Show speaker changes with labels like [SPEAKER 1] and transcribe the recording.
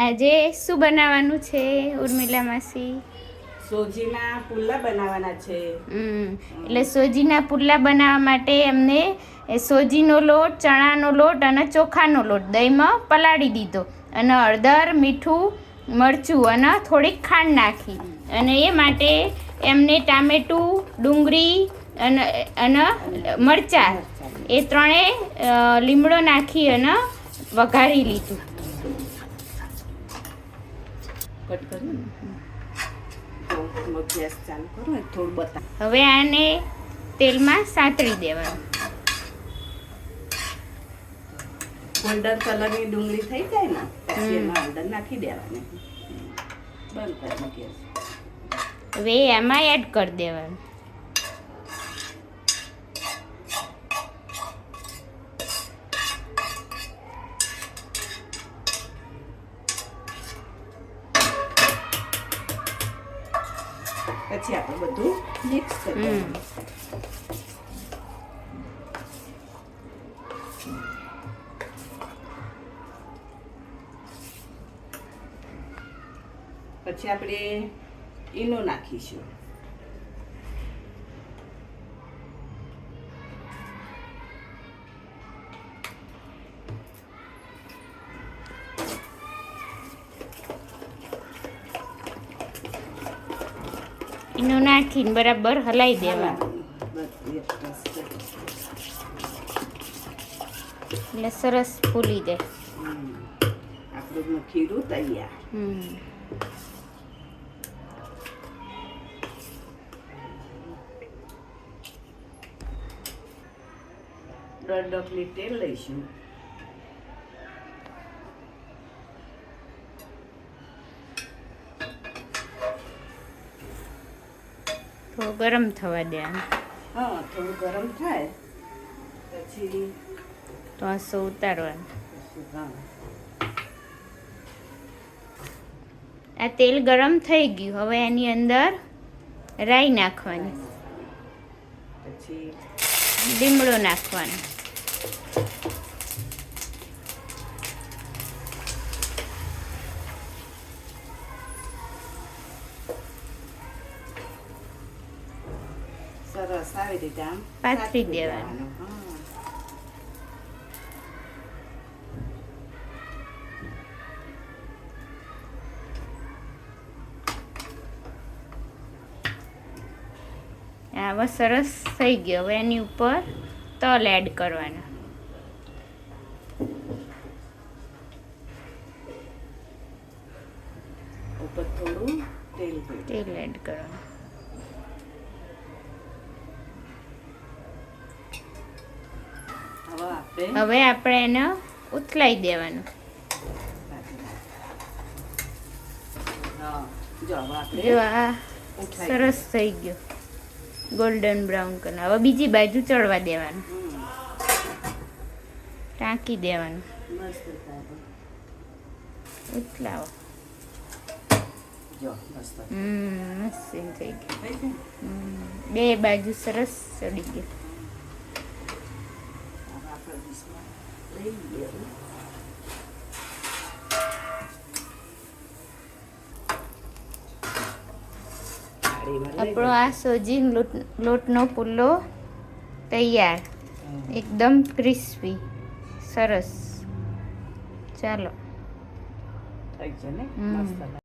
[SPEAKER 1] આજે શું બનાવવાનું છે ઉર્મિલા માસી?
[SPEAKER 2] સોજીના પુલ્લા બનાવવાના છે.
[SPEAKER 1] એટલે સોજીના પુલ્લા બનાવવા માટે અમને સોજીનો લોટ, ચણાનો લોટ અને ચોખાનો લોટ દહીંમાં પલાળી દીધો અને હળદર, મીઠું, મરચું અને થોડીક ખાંડ નાખી અને એ માટે એમને ટામેટું, ડુંગળી અને મરચાં એ ત્રણેય લીમડો નાખી અને વઘારી લીધું.
[SPEAKER 2] કટ કરી ગેસ ચાલુ કરો, થોડું બતા.
[SPEAKER 1] હવે આને તેલમાં સાંતળી દેવાનું.
[SPEAKER 2] ગોલ્ડન કલરની ડુંગળી થઈ જાય ને પછી એમાં હળદર નાખી દેવાની. બંધ કરી ગેસ.
[SPEAKER 1] હવે આમાં એડ કરી દેવાનું.
[SPEAKER 2] પછી આપણે બધું મિક્સ કરી દેવાનું. પછી આપણે ઈનો નાખીશું.
[SPEAKER 1] ઈનો નાખીને બરાબર હલાઈ દેવાનું એટલે સરસ ફૂલી જાય.
[SPEAKER 2] આપણું ખીરું તૈયાર. દોઢ ડોકલી તેલ લઈશું.
[SPEAKER 1] તો ગરમ થવા દેવાનું.
[SPEAKER 2] હા, થોડું ગરમ થાય પછી
[SPEAKER 1] તો આસો ઉતારવાનું. આ તેલ ગરમ થઈ ગયું. હવે એની અંદર રાઈ નાખવાની,
[SPEAKER 2] પછી
[SPEAKER 1] લીમડો નાખવાનો,
[SPEAKER 2] સરસ આવી રીતે આમ
[SPEAKER 1] પાથરી દેવાનું. હવે સરસ થઈ ગયો. હવે એની ઉપર તલ એડ કરવાના.
[SPEAKER 2] ઉપર થોડું તેલ
[SPEAKER 1] એડ કરવાનું. હવે આપણે એને ઉથલાઈ દેવાનું. જો આ સરસ થઈ ગયો, ગોલ્ડન બ્રાઉન કલર. હવે બીજી બાજુ ચડવા દેવાનું, ટાંકી દેવાનું, ઉથલાવો. મસ્ત થઈ ગયું. બે બાજુ સરસ ચડી ગયું. આપણો આ સોજી લોટનો પુલ્લો તૈયાર, એકદમ ક્રિસ્પી, સરસ. ચાલો.
[SPEAKER 2] થઈ છે ને મસ્ત.